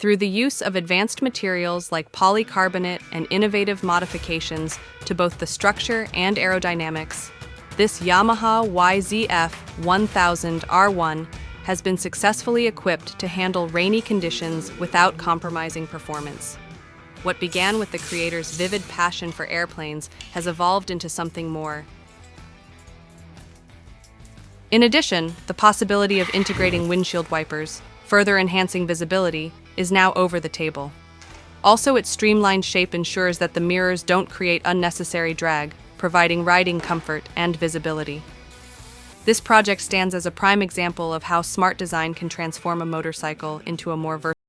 Through the use of advanced materials like polycarbonate and innovative modifications to both the structure and aerodynamics, this Yamaha YZF 1000 R1 has been successfully equipped to handle rainy conditions without compromising performance. What began with the creator's vivid passion for airplanes has evolved into something more. In addition, the possibility of integrating windshield wipers, further enhancing visibility, is now over the table. Also, its streamlined shape ensures that the mirrors don't create unnecessary drag, providing riding comfort and visibility. This project stands as a prime example of how smart design can transform a motorcycle into a more versatile